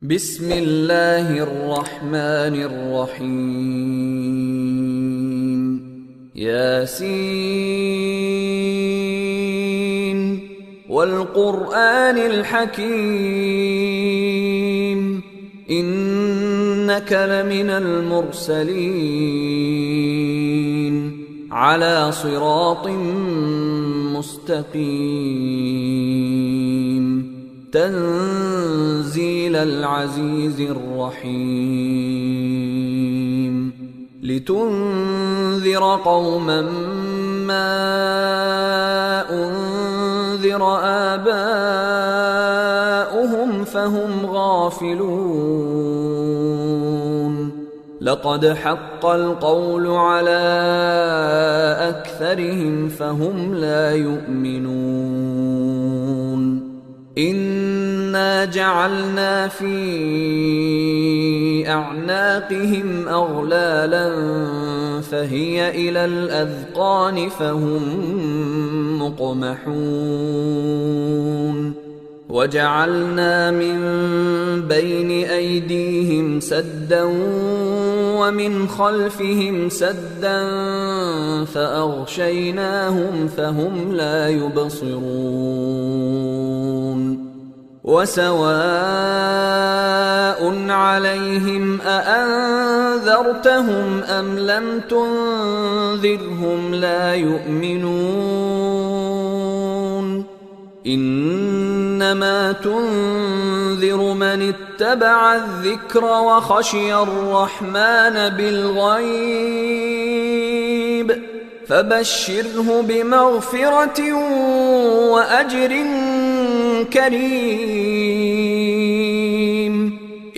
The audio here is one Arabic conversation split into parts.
بسم الله الرحمن الرحيم ياسين والقرآن الحكيم إنك لمن المرسلين على صراط مستقيم تنزيل العزيز الرحيم لتنذر قوما ما أنذر آباؤهم فهم غافلون لقد حق القول على أكثرهم فهم لا يؤمنون إنا جعلنا في أعناقهم أغلالا فهي إلى الأذقان فهم مقمحون وجعلنا من بين أيديهم سدا ومن خلفهم سدا فأغشيناهم فهم لا يبصرون وسواء عليهم أأنذرتهم أم لم تنذرهم لا يؤمنون إنما تنذر من اتبع الذكر وخشي الرحمن بالغيب فبشره بمغفرة وأجر كريم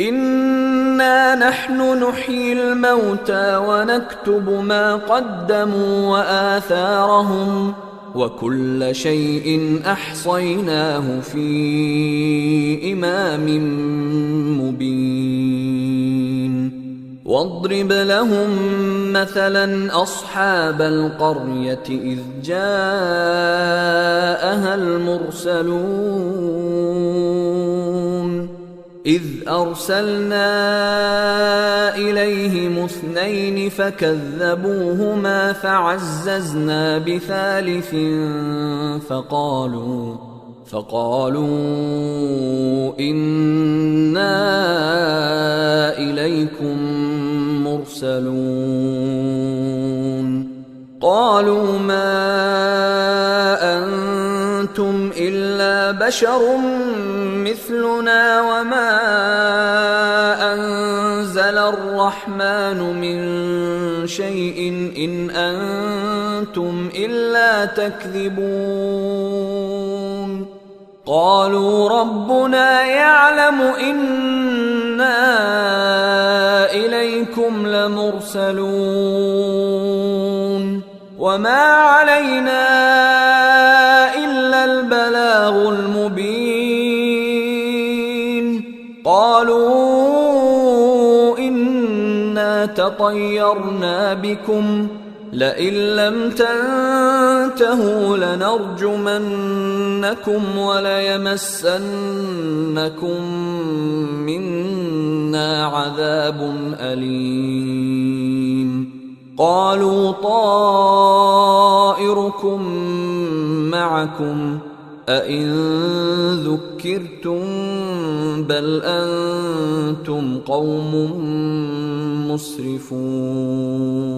إنا نحن نحيي الموتى ونكتب ما قدموا وآثارهم وكل شيء أحصيناه في إمام مبين واضرب لهم مثلا أصحاب القرية إذ جاءها المرسلون إذ أرسلنا إليهم اثنين فكذبوهما فعززنا بثالث فقالوا إنا إليكم مرسلون قالوا ما أنتم إلا بشر مثلنا وما أنزل الرحمن من شيء إن أنتم إلا تكذبون قالوا ربنا يعلم إنا إليكم لمرسلون وما علينا إلا البلاغ المبين قالوا إنا تطيرنا بكم لئن لم تنتهوا لنرجمنكم وليمسنكم منا عذاب أليم قالوا طائركم معكم أئن ذكرتم بل أنتم قوم مسرفون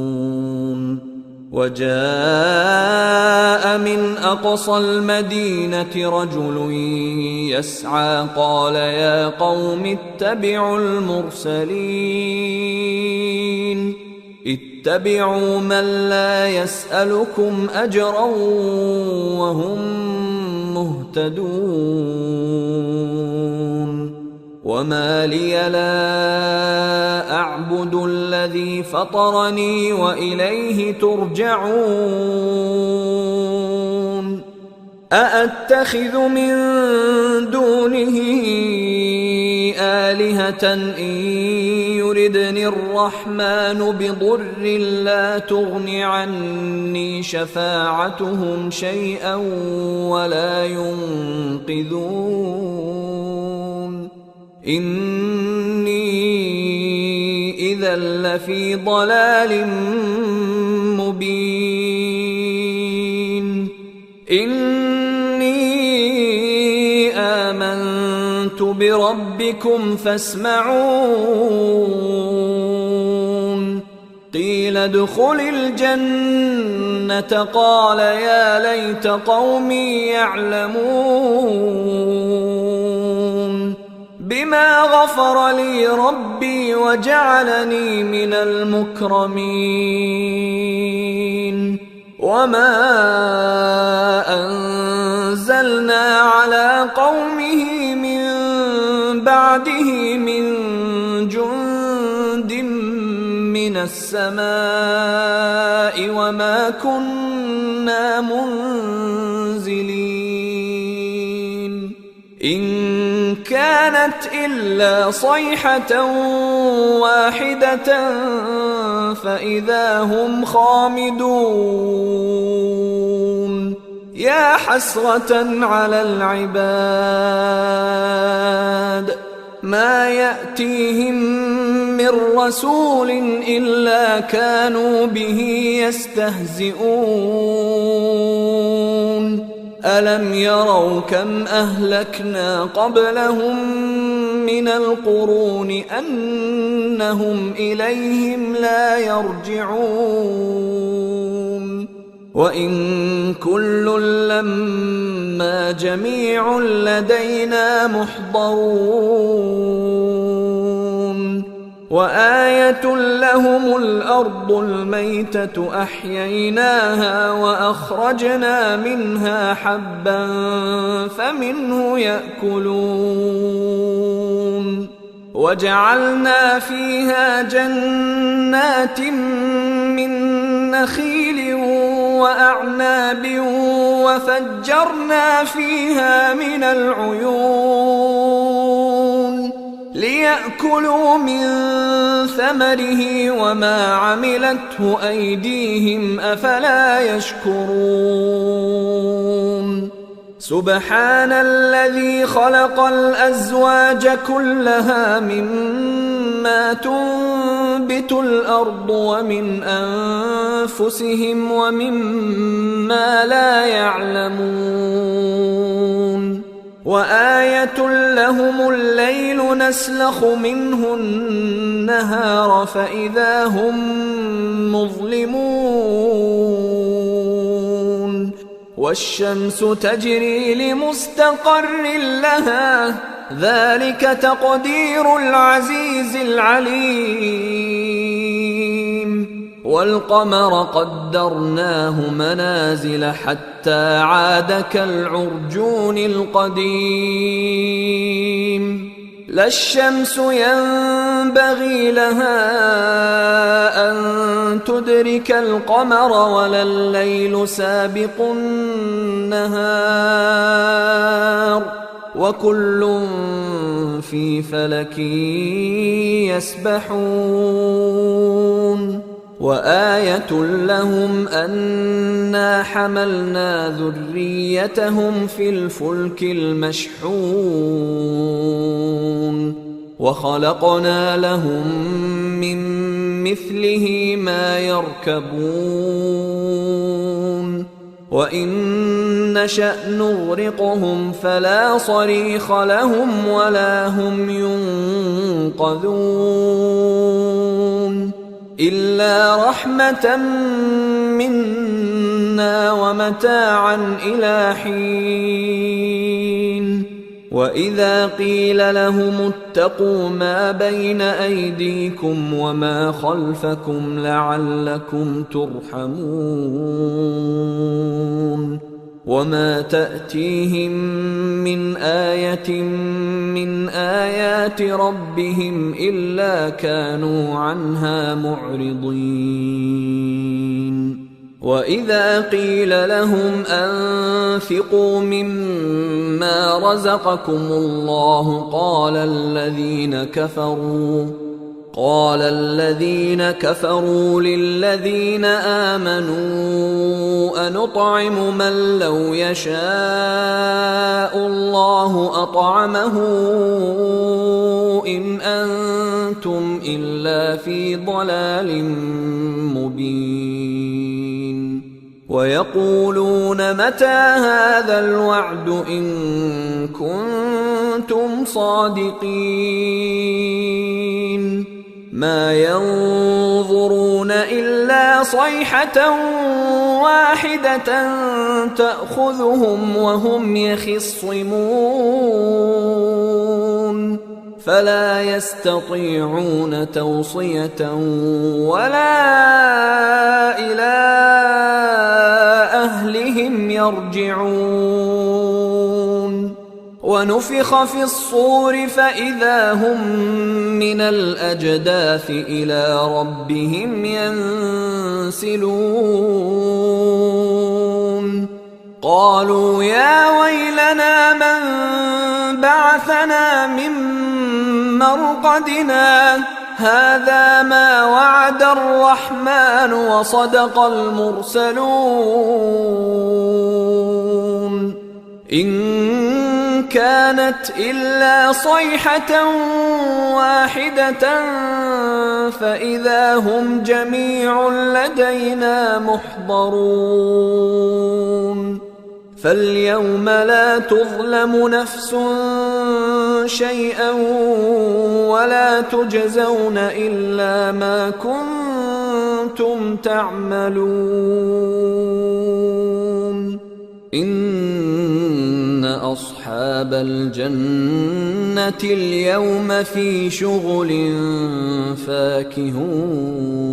وجاء من أقصى المدينة رجل يسعى قال يا قوم اتبعوا المرسلين اتبعوا من لا يسألكم أجرا وهم مهتدون وما لي لا أعبد الذي فطرني وإليه ترجعون أأتخذ من دونه آلهة إن يردني الرحمن بضر لا تغن عني شفاعتهم شيئا ولا ينقذون إني إذا لفي ضلال مبين إني آمنت بربكم فاسمعون قيل ادخل الجنة قال يا ليت قومي يعلمون بما غفر لي ربي وجعلني من المكرمين وما أنزلنا على قومه من بعده من جند من السماء وما كنا منزلين إن كانت إلا صيحة واحدة فإذا هم خامدون يا حسرة على العباد ما يأتيهم من رسول إلا كانوا به يستهزئون ألم يروا كم أهلكنا قبلهم من القرون أنهم إليهم لا يرجعون وإن كل لما جميع لدينا محضرون وآية لهم الأرض الميتة أحييناها وأخرجنا منها حبا فمنه يأكلون وجعلنا فيها جنات من نخيل وأعناب وفجرنا فيها من العيون ليأكلوا من ثمره وما عملته أيديهم أفلا يشكرون سبحان الذي خلق الأزواج كلها مما تنبت الأرض ومن أنفسهم ومما لا يعلمون وآية لهم الليل نسلخ منه النهار فإذا هم مظلمون والشمس تجري لمستقر لها ذلك تقدير العزيز العليم والقمر قدرناه منازل حتى عاد كالعرجون القديم لا الشمس ينبغي لها أن تدرك القمر ولا الليل سابق النهار وكل في فلك يسبحون وآية لهم أنا حملنا ذريتهم في الفلك المشحون وخلقنا لهم من مثله ما يركبون وإن نشأ نغرقهم فلا صريخ لهم ولا هم ينقذون إلا رحمة منا ومتاعا إلى حين وإذا قيل لهم اتقوا ما بين أيديكم وما خلفكم لعلكم ترحمون وما تأتيهم من آية من آيات ربهم إلا كانوا عنها معرضين وإذا قيل لهم أنفقوا مما رزقكم الله قال الذين كفروا للذين آمنوا أنطعم من لو يشاء الله أطعمه إن أنتم إلا في ضلال مبين ويقولون متى هذا الوعد إن كنتم صادقين ما ينظرون إلا صيحة واحدة تأخذهم وهم يخصمون فلا يستطيعون توصية ولا إلى أهلهم يرجعون ونفخ في الصور فإذا هم من الأجداث إلى ربهم ينسلون قالوا يا ويلنا من بعثنا من مرقدنا هذا ما وعد الرحمن وصدق المرسلون إن كانت إلا صيحة واحدة فإذا هم جميع لدينا محضرون فاليوم لا تظلم نفس شيئا ولا تجزون إلا ما كنتم تعملون إن أصحاب الجنة اليوم في شغل فاكهون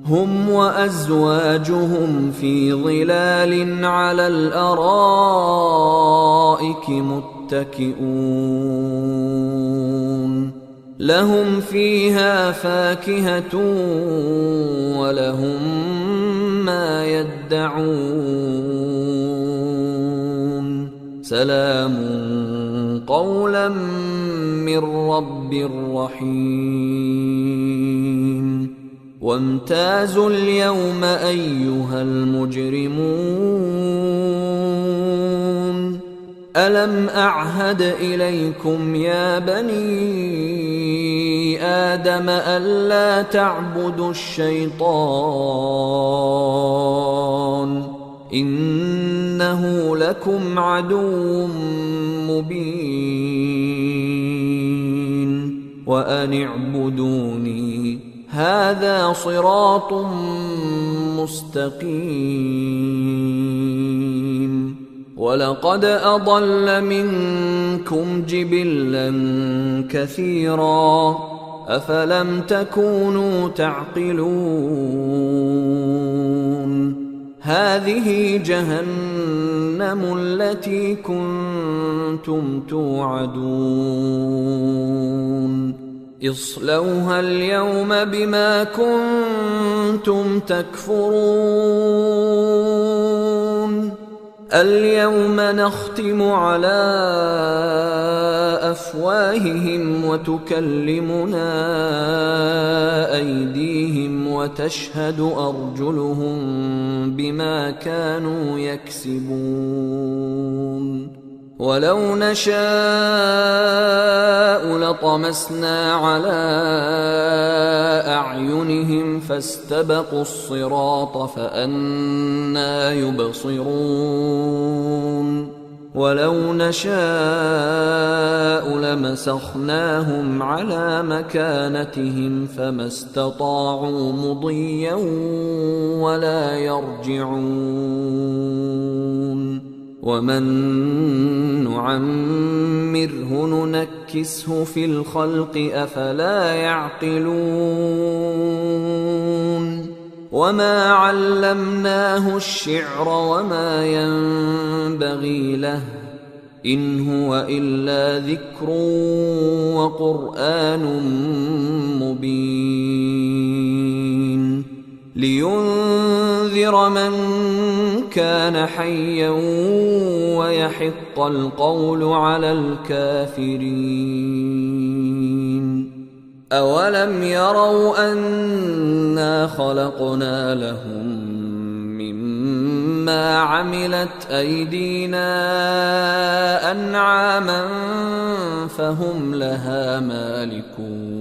هم وأزواجهم في ظلال على الأرائك متكئون لهم فيها فاكهة ولهم ما يدعون سلام قولا من رب رحيم وامتازوا اليوم أيها المجرمون ألم أعهد إليكم يا بني آدم ألا تعبدوا الشيطان إنه لكم عدو مبين وأن اعبدوني هذا صراط مستقيم ولقد أضل منكم جبلا كثيرا أفلم تكونوا تعقلون هذه جهنم التي كنتم توعدون اصلوها اليوم بما كنتم تكفرون اليوم نختم على أفواههم وتكلمنا أيديهم وتشهد أرجلهم بما كانوا يكسبون ولو نشاء لطمسنا على أعينهم فاستبقوا الصراط فأنى يبصرون ولو نشاء لمسخناهم على مكانتهم فما استطاعوا مضيا ولا يرجعون ومن نعمره ننكسه في الخلق أفلا يعقلون وما علمناه الشعر وما ينبغي له إن هو إلا ذكر وقرآن مبين لينذر من كان حيا ويحق القول على الكافرين أولم يروا أنا خلقنا لهم مما عملت أيدينا أنعاما فهم لها مالكون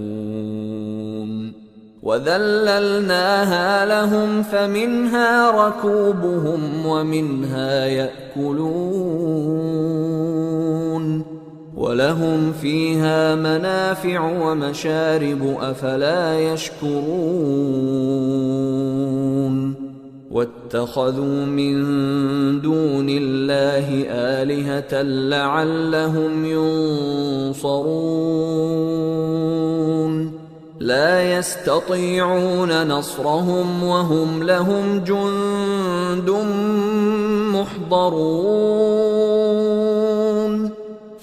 وذللناها لهم فمنها ركوبهم ومنها يأكلون ولهم فيها منافع ومشارب أفلا يشكرون واتخذوا من دون الله آلهة لعلهم ينصرون لا يستطيعون نصرهم وهم لهم جند محضرون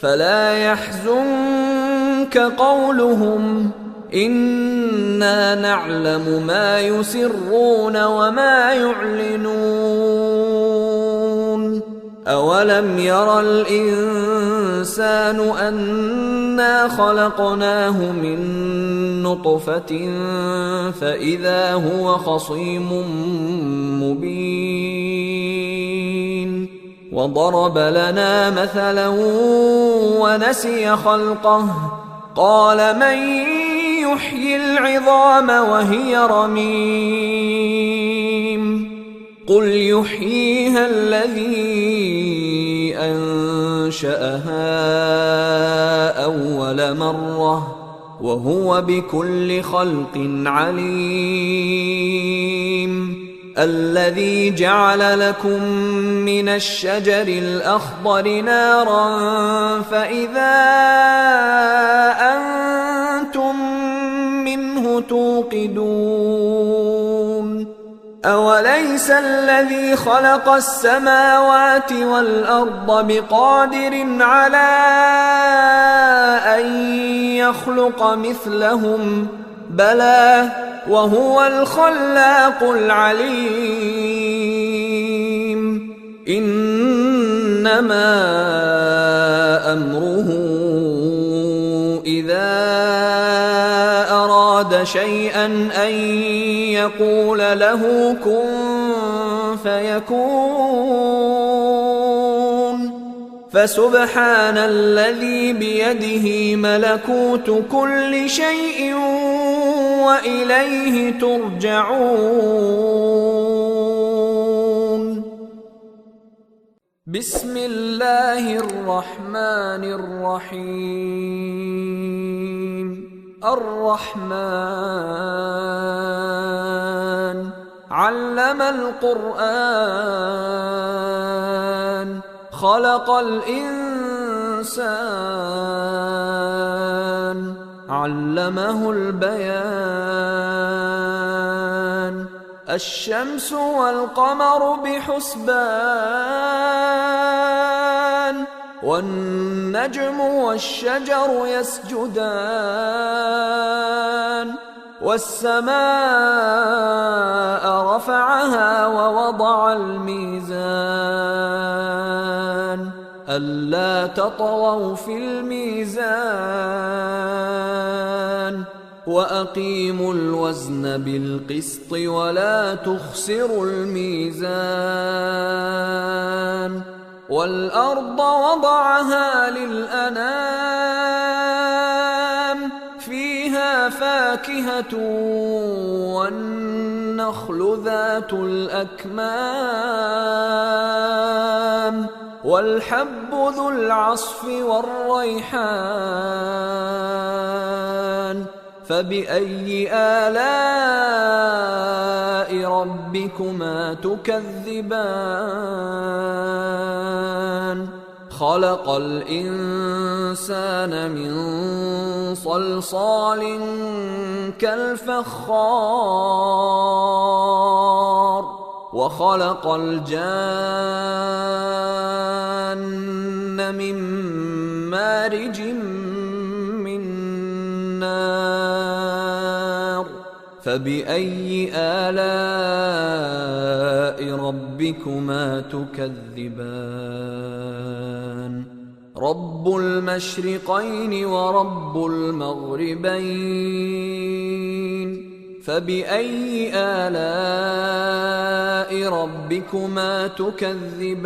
فلا يحزنك قولهم إنا نعلم ما يسرون وما يعلنون أولم ير الإنسان أنا خلقناه من نطفة فإذا هو خصيم مبين وضرب لنا مثلا ونسي خلقه قال من يحيي العظام وهي رميم قل يحييها الذي أنشأها أول مرة وهو بكل خلق عليم الذي جعل لكم من الشجر الأخضر نارا فإذا أنتم منه توقدون أوليس الذي خلق السماوات والأرض بقادر على أن يخلق مثلهم بلى وهو الخلاق العليم إنما أمره إذا أراد شيئا أن يقول له كن فيكون فسبحان الذي بيده ملكوت كل شيء وإليه ترجعون بسم الله الرحمن الرحيم الرحمن علم القرآن خلق الإنسان علمه البيان الشمس والقمر بحسبان والنجم والشجر يسجدان والسماء رفعها ووضع الميزان ألا تطغوا في الميزان وأقيموا الوزن بالقسط ولا تخسروا الميزان والأرض وضعها للأنام فيها فاكهة والنخل ذات الأكمام والحب ذو العصف والريحان فبأي آلاء ربكما تكذبان خلق الإنسان من صلصال كالفخار وخلق الجان من مارج من نار فبأي آلاء ربكما تكذبان رب المشرقين ورب المغربين فبأي آلاء ربكما تكذبان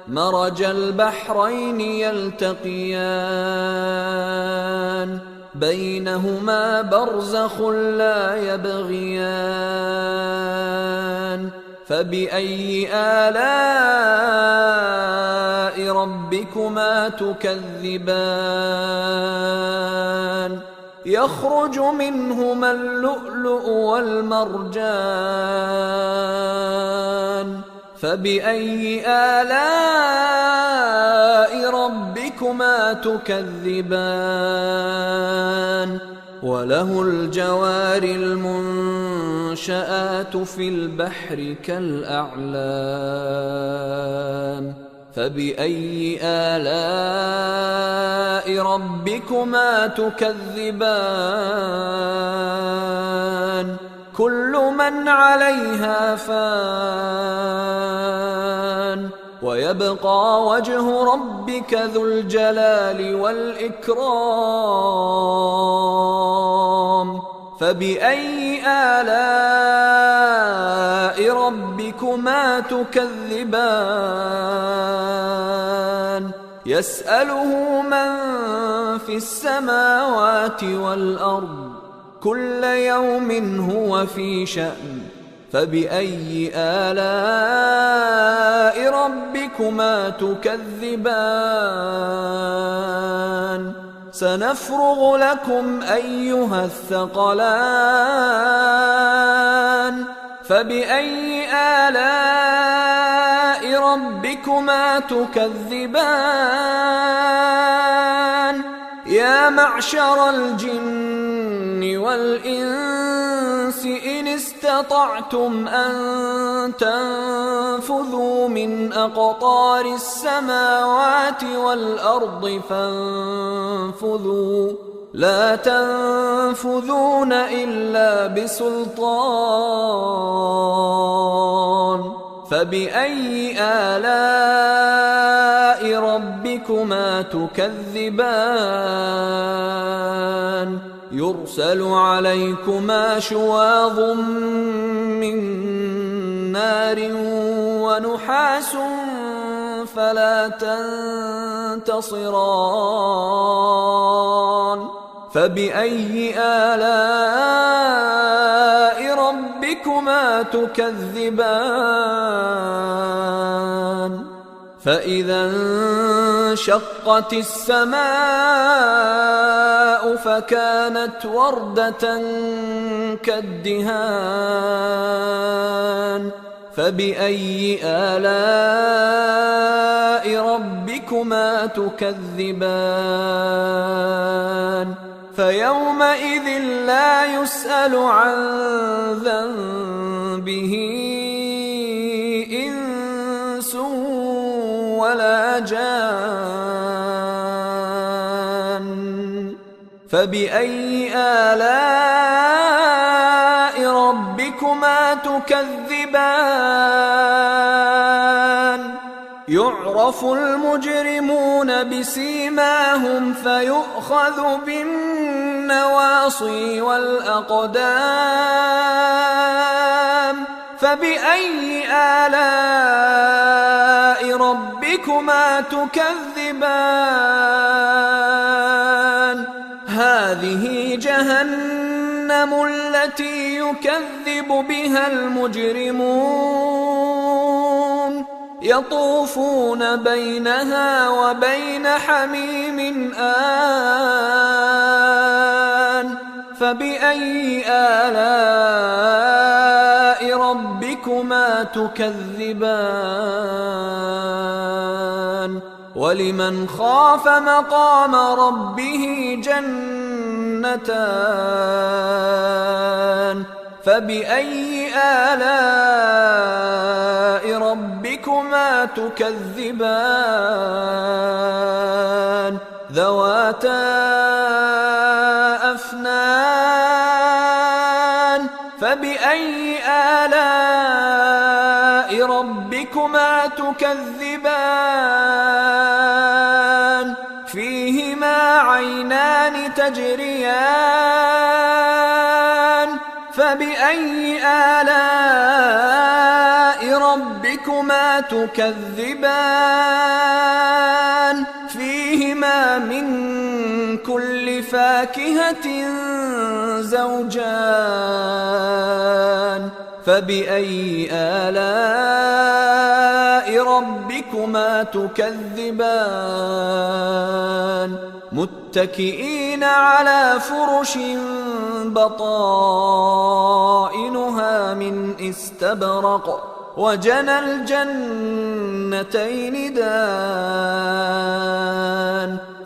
مرج البحرين يلتقيان بينهما برزخ لا يبغيان فبأي آلاء ربكما تكذبان يخرج منهما اللؤلؤ والمرجان فبأي آلاء ربكما تكذبان وله الجوار المنشآت في البحر كالأعلام فبأي آلاء ربكما تكذبان كل من عليها فان ويبقى وجه ربك ذو الجلال والإكرام فبأي آلاء ربكما تكذبان يسأله من في السماوات والأرض كل يوم هو في شأن فبأي آلاء ربكما تكذبان سنفرغ لكم أيها الثقلان فبأي آلاء ربكما تكذبان يا معشر الجن والإنس إن استطعتم أن تنفذوا من أقطار السماوات والأرض فانفذوا لا تنفذون إلا بسلطان فبأي آلاء ربكما تكذبان يرسل عليكما شواظ من نار ونحاس فلا تنتصران فبأي آلاء ربكما تكذبان فإذا انشقت السماء فكانت وردة كالدهان فبأي آلاء ربكما تكذبان فيومئذ لا يسأل عن ذنبه إنس ولا جان فبأي آلاء ربكما تكذبان يعرف المجرمون بسيماهم فيؤخذ بالنواصي والأقدام فبأي آلاء ربكما تكذبان هذه جهنم التي يكذب بها المجرمون يطوفون بينها وبين حميم آن فبأي آلاء ربكما تكذبان ولمن خاف مقام ربه جنتان فبأي آلاء ربكما تكذبان ذواتا أفنان فبأي آلاء ربكما تكذبان عينان تجريان فبأي آلاء ربكما تكذبان فيهما من كل فاكهة زوجان فبأي آلاء ربكما تكذبان متكئين على فرش بطائنها من استبرق وجنى الجنتين دان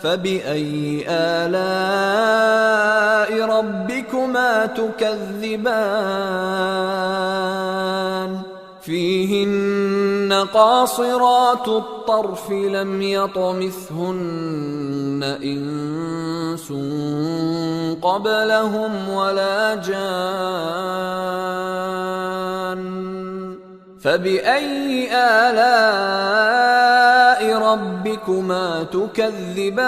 فبأي آلاء ربكما تكذبان فيهن قاصرات الطرف لم يطمثهن إنس قبلهم ولا جان فبأي آلاء ربكما تكذبان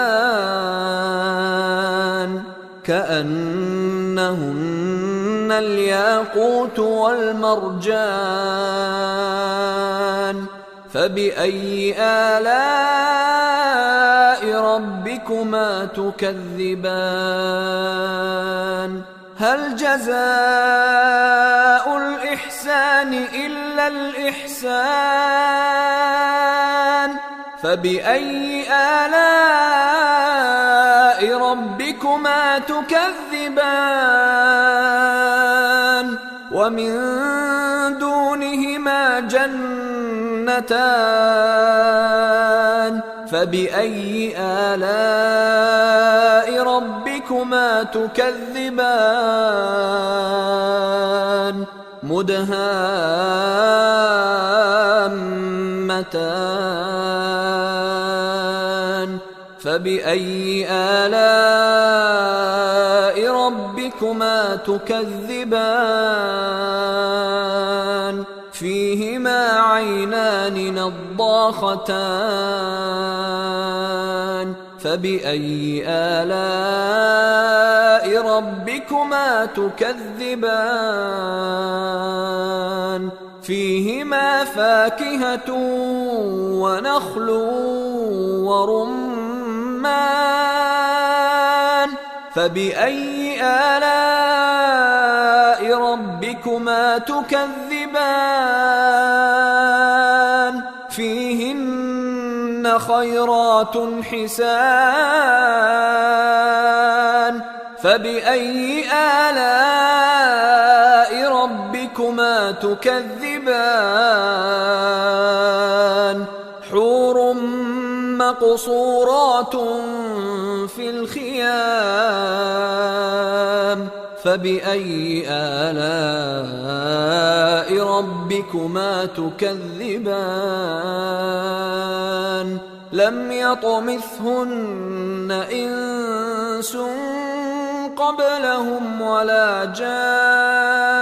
كأنهن الياقوت والمرجان فبأي آلاء ربكما تكذبان هل جزاء الإحسان إلا الإحسان فبأي آلاء ربكما تكذبان ومن دونهما جنتان فبأي آلاء ربكما تكذبان مدهامتان فبأي آلاء ربكما تكذبان فيهما عينان نضاختان فبأي آلاء ربكما تكذبان فيهما فاكهة ونخل ورمان فبأي آلاء ربكما تكذبان فيهن خيرات حسان فبأي آلاء ربكما تكذبان حور مقصورات في الخيام فبأي آلاء ربكما تكذبان لم يطمثهن إنس قبلهم ولا جان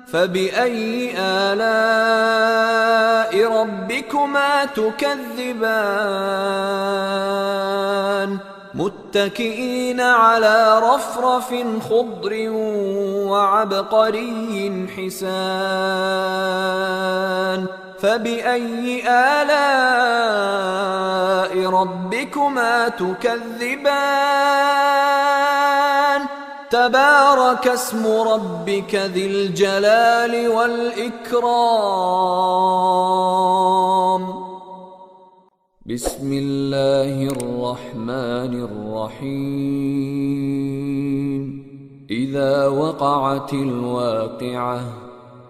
فبأي آلاء ربكما تكذبان متكئين على رفرف خضر وعبقري حسان فبأي آلاء ربكما تكذبان تبارك اسم ربك ذي الجلال والإكرام بسم الله الرحمن الرحيم إذا وقعت الواقعة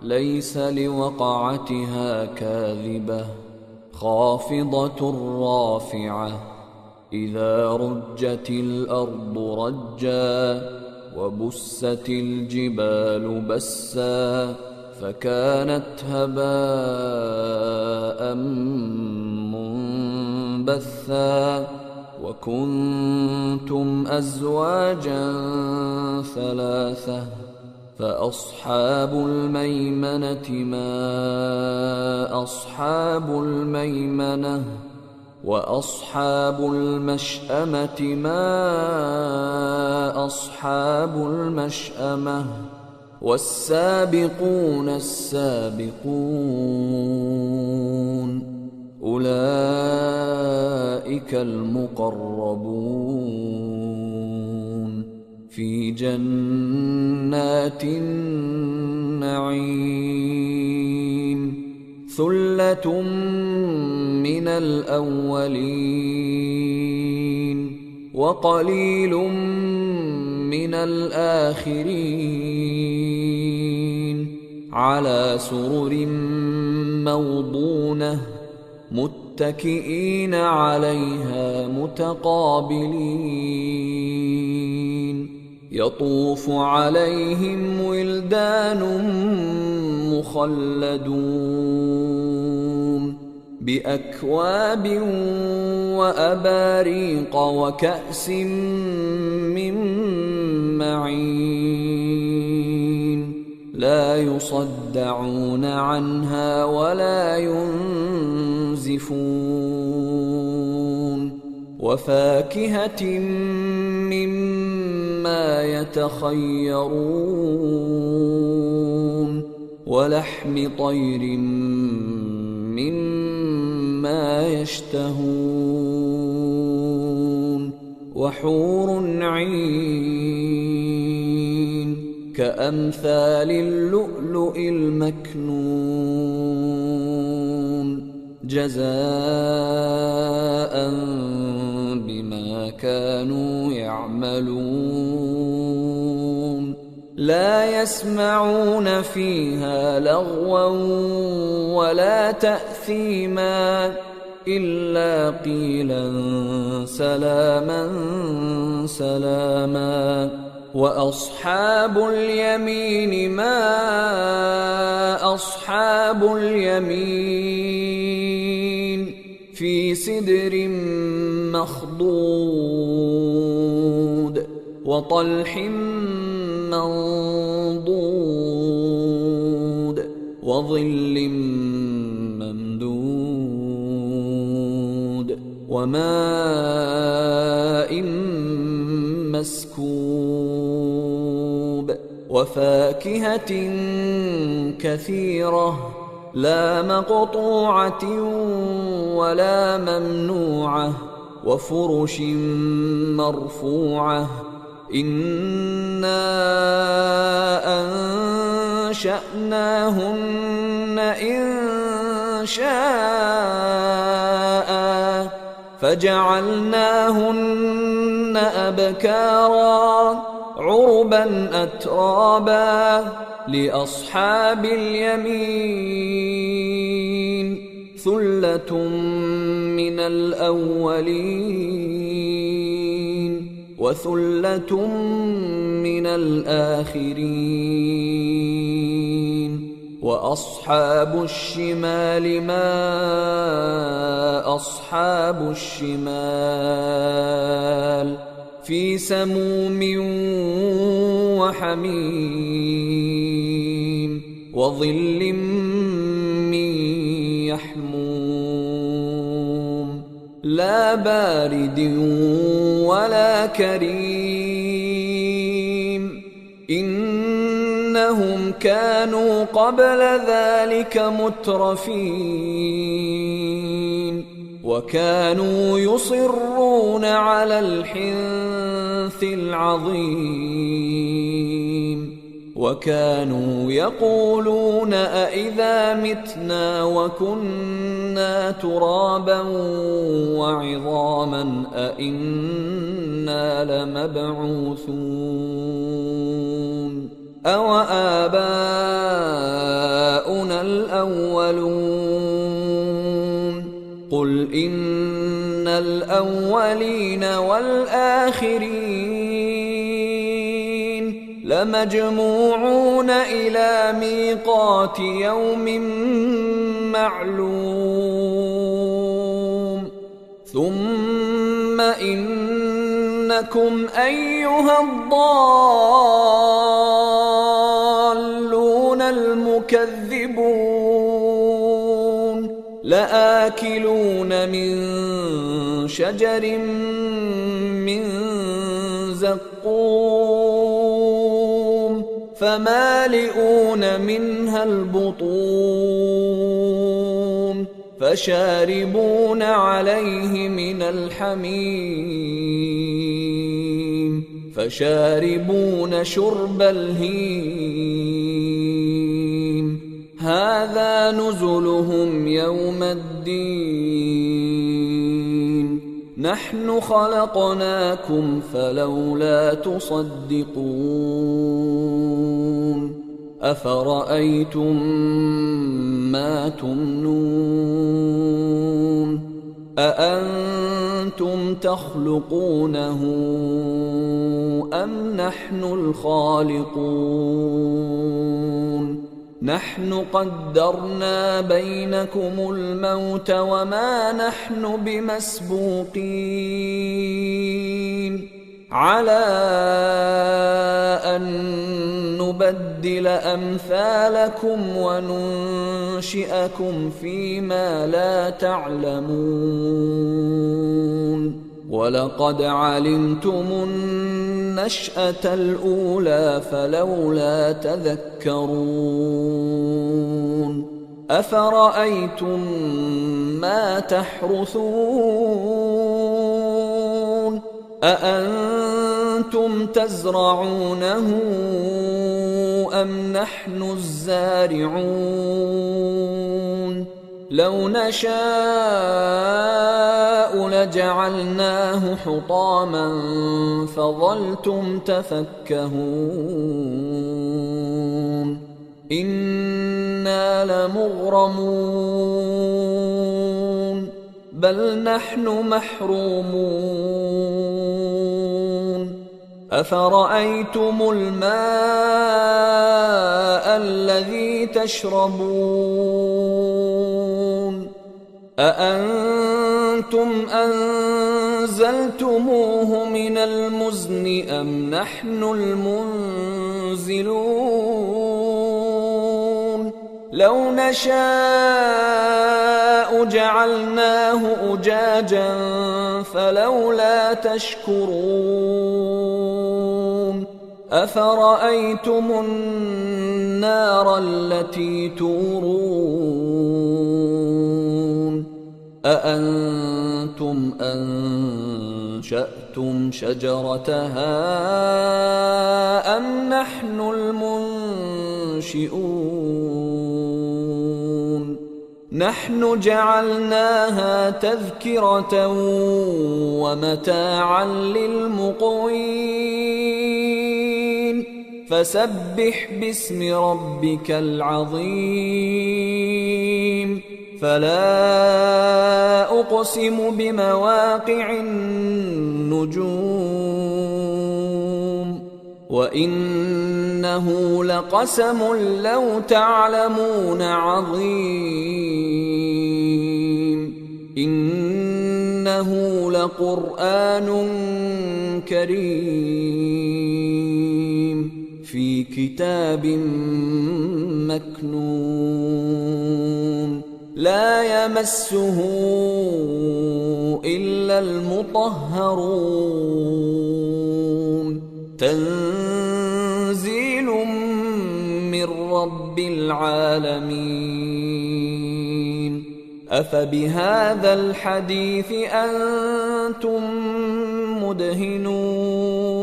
ليس لوقعتها كاذبة خافضة رافعة إذا رجت الأرض رجا وبست الجبال بسا فكانت هباء منبثا وكنتم أزواجا ثلاثة فأصحاب الميمنة ما أصحاب الميمنة وأصحاب المشأمة ما أصحاب المشأمة والسابقون السابقون أولئك المقربون في جنات النعيم ثلة من الأولين وقليل من الآخرين على سرر موضونة متكئين عليها متقابلين يطوف عليهم ولدان مخلدون بأكواب وأباريق وكأس من معين لا يصدعون عنها ولا ينزفون وفاكهة مما يتخيرون ولحم طير مما يشتهون وحور عين كأمثال اللؤلؤ المكنون جزاء بما كانوا يعملون لا يسمعون فيها لغوا ولا تأثيما إلا قيلا سلاما سلاما وأصحاب اليمين ما أصحاب اليمين في سدر مخضود وطلح منضود وظل ممدود وماء مسكوب وفاكهة كثيرة لا مقطوعة ولا ممنوعة وفرش مرفوعة إنا أنشأناهن إنشاء فجعلناهن أبكارا عربا أترابا لأصحاب اليمين ثلة من الأولين وثلة من الآخرين وأصحاب الشمال ما أصحاب الشمال في سموم وحميم وظل من يحموم لا بارد ولا كريم إنهم كانوا قبل ذلك مترفين وكانوا يصرون على الحنث العظيم وكانوا يقولون أئذا متنا وكنا ترابا وعظاما أئنا لمبعوثون أو آباؤنا الأولون قل إن الأولين والآخرين لمجموعون إلى ميقات يوم معلوم ثم إنكم أيها الضالون المكذبون لآكلون من شجر من زقوم فمالئون منها البطون فشاربون عليه من الحميم فشاربون شرب الهيم هذا نزلهم يوم الدين نحن خلقناكم فلولا تصدقون أفرأيتم ما تمنون أأنتم تخلقونه أم نحن الخالقون نحن قدرنا بينكم الموت وما نحن بمسبوقين على أن نبدل أمثالكم وننشئكم فيما لا تعلمون ولقد علمتم النشأة الأولى فلولا تذكرون أفرأيتم ما تحرثون أأنتم تزرعونه أم نحن الزارعون لو نشاء لجعلناه حطاما فظلتم تفكهون إنا لمغرمون بل نحن محرومون أفرأيتم الماء الذي تشربون أأنتم أنزلتموه من المزن أم نحن المنزلون لو نشاء جعلناه أجاجا فلولا تشكرون أفرأيتم النار التي تورون أأنتم أنشأتم شجرتها أم نحن المنشئون نحن جعلناها تذكرة ومتاعا للمقوين فسبح باسم ربك العظيم فلا أقسم بمواقع النجوم وإنه لقسم لو تعلمون عظيم إنه لقرآن كريم في كتاب مكنون لا يمسه إلا المطهرون تنزيل من رب العالمين أفبهذا الحديث أنتم مدهنون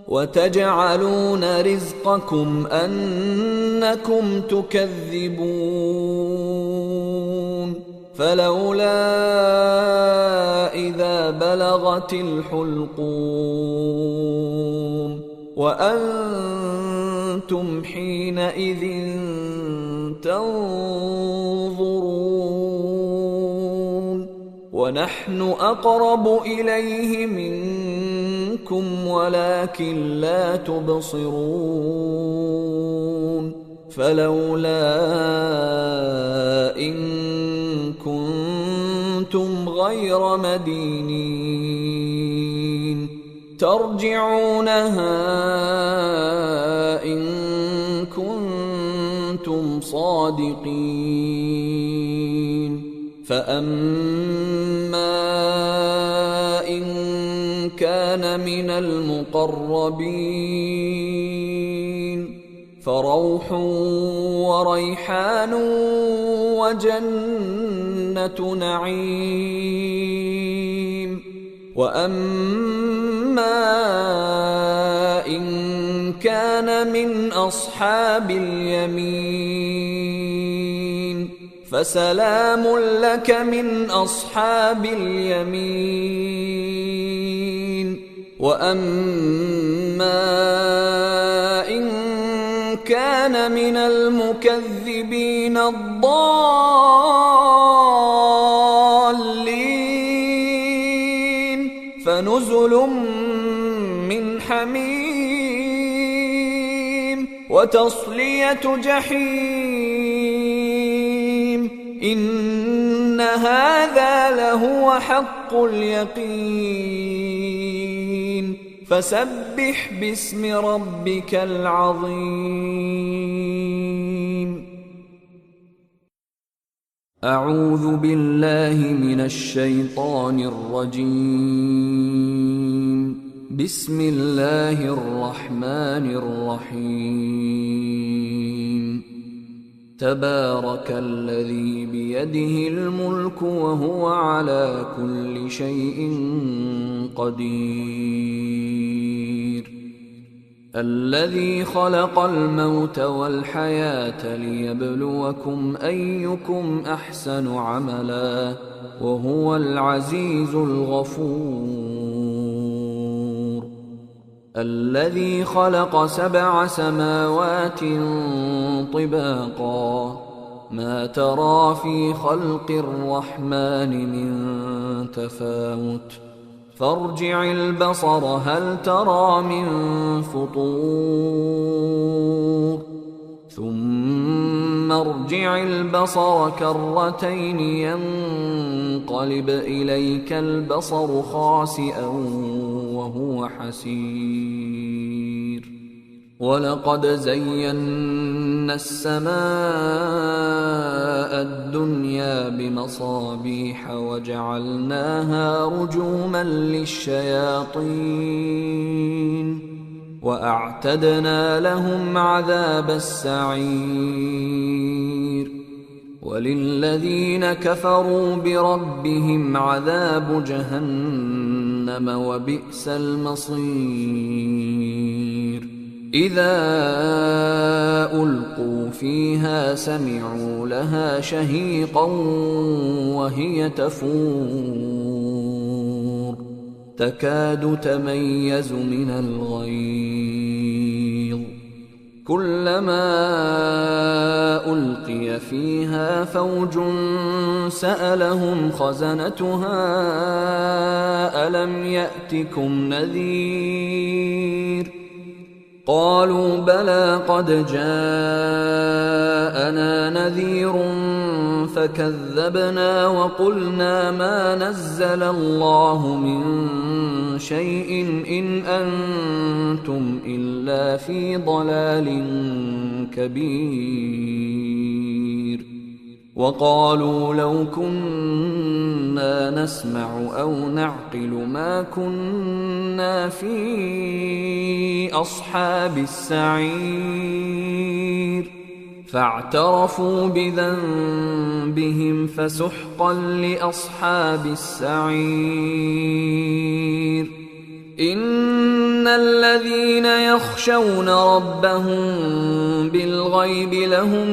وتجعلون رزقكم أنكم تكذبون فلولا إذا بلغت الحلقوم وأنتم حينئذ تنظرون ونحن أقرب إليه منكم ولكن لا تبصرون فلولا إن كنتم غير مدينين ترجعونها إن كنتم صادقين فأما إن كان من المقربين فروح وريحان وجنة نعيم وأما إن كان من أصحاب اليمين فسلام لك من أصحاب اليمين وأما إن كان من المكذبين الضالين فنزل من حميم وتصلية جحيم إن هذا لهو حق اليقين فسبح باسم ربك العظيم. أعوذ بالله من الشيطان الرجيم. بسم الله الرحمن الرحيم. تبارك الذي بيده الملك وهو على كل شيء قدير الذي خلق الموت والحياة ليبلوكم أيكم أحسن عملا وهو العزيز الغفور الذي خلق 7 سماوات طباقا ما ترى في خلق الرحمن من تفاوت فارجع البصر هل ترى من فطور ثم ارجع البصر كرتين ينقلب إليك البصر خاسئا وهو حسير ولقد زينا السماء الدنيا بمصابيح وجعلناها رجوما للشياطين وأعتدنا لهم عذاب السعير وللذين كفروا بربهم عذاب جهنم وبئس المصير إذا ألقوا فيها سمعوا لها شهيقا وهي تفور تكاد تميز من الغيظ كلما ألقي فيها فوج سألهم خزنتها ألم يأتكم نذير قالوا بلى قد جاءنا نذير فكذبنا وقلنا ما نزل الله من شيء إن أنتم إلا في ضلال كبير وقالوا لو كنا نسمع أو نعقل ما كنا في أصحاب السعير فاعترفوا بذنبهم فسحقا لأصحاب السعير إن الذين يخشون ربهم بالغيب لهم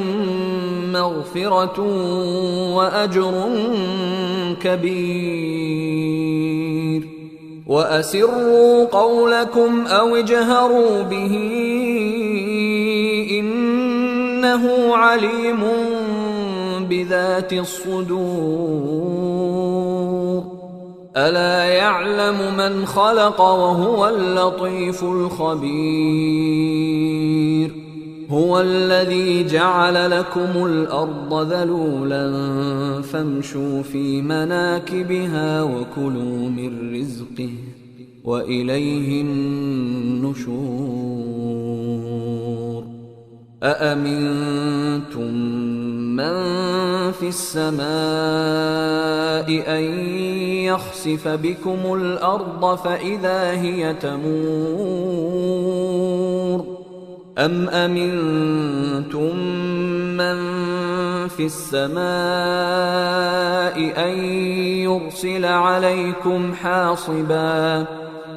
مغفرة وأجر كبير وأسروا قولكم أو اجهروا به إنه عليم بذات الصدور ألا يعلم من خلق وهو اللطيف الخبير هو الذي جعل لكم الأرض ذلولا فامشوا في مناكبها وكلوا من رزقه وإليه النشور أأمنتم من في السماء أن يخسف بكم الأرض فإذا هي تمور أم أمنتم من في السماء أن يرسل عليكم حاصبا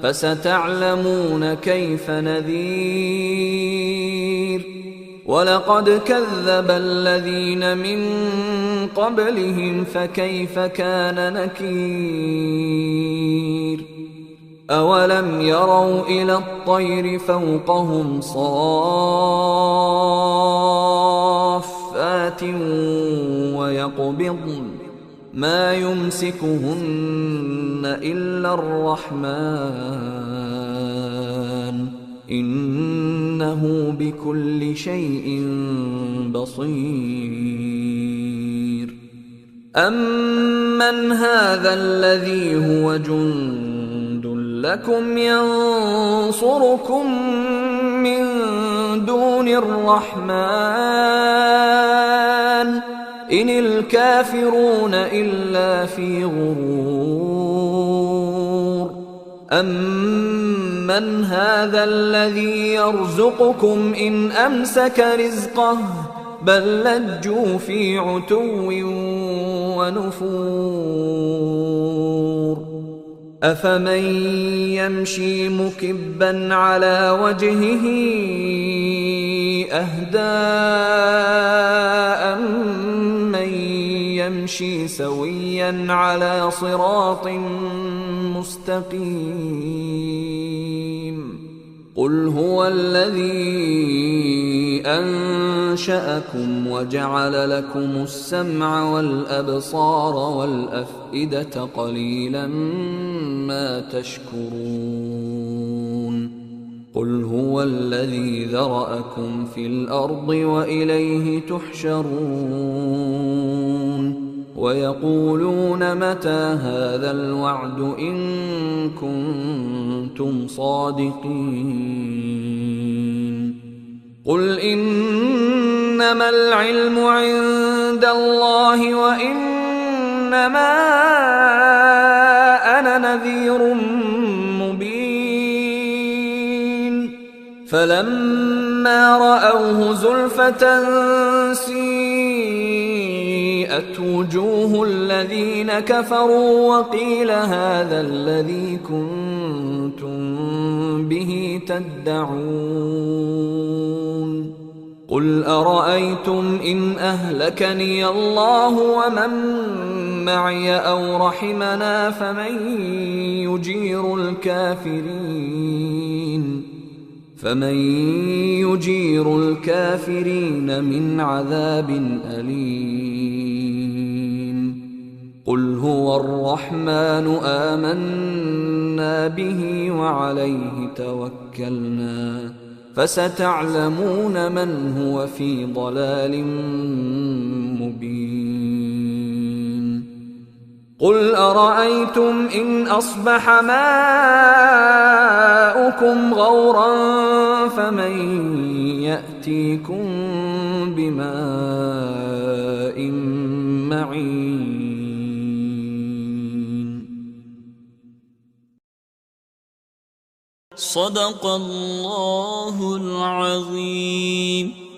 فستعلمون كيف نذير ولقد كذب الذين من قبلهم فكيف كان نكير أولم يروا إلى الطير فوقهم صافات ويقبضن ما يمسكهن إلا الرحمن إنه بكل شيء بصير أمن هذا الذي هو جند لكم ينصركم من دون الرحمن إن الكافرون إلا في غرور أمن هذا الذي يرزقكم إن أمسك رزقه بل لجوا في عتو ونفور أفمن يمشي مكبا على وجهه أهدى أمن يمشي سويا على صراط مستقيم قل هو الذي أنشأكم وجعل لكم السمع والأبصار والأفئدة قليلا ما تشكرون قل هو الذي ذرأكم في الأرض وإليه تحشرون ويقولون متى هذا الوعد إن كنتم صادقين قل إنما العلم عند الله وإنما أنا نذير مبين فلما رأوه زلفة سيئت وجوه الذين كفروا وقيل هذا الذي كنتم به تدعون قل أرأيتم إن أهلكني الله ومن معي أو رحمنا فمن يجير الكافرين من عذاب أليم قل هو الرحمن آمنا به وعليه توكلنا فستعلمون من هو في ضلال مبين قل أرأيتم إن أصبح ماؤكم غورا فمن يأتيكم بماء معين صدق الله العظيم.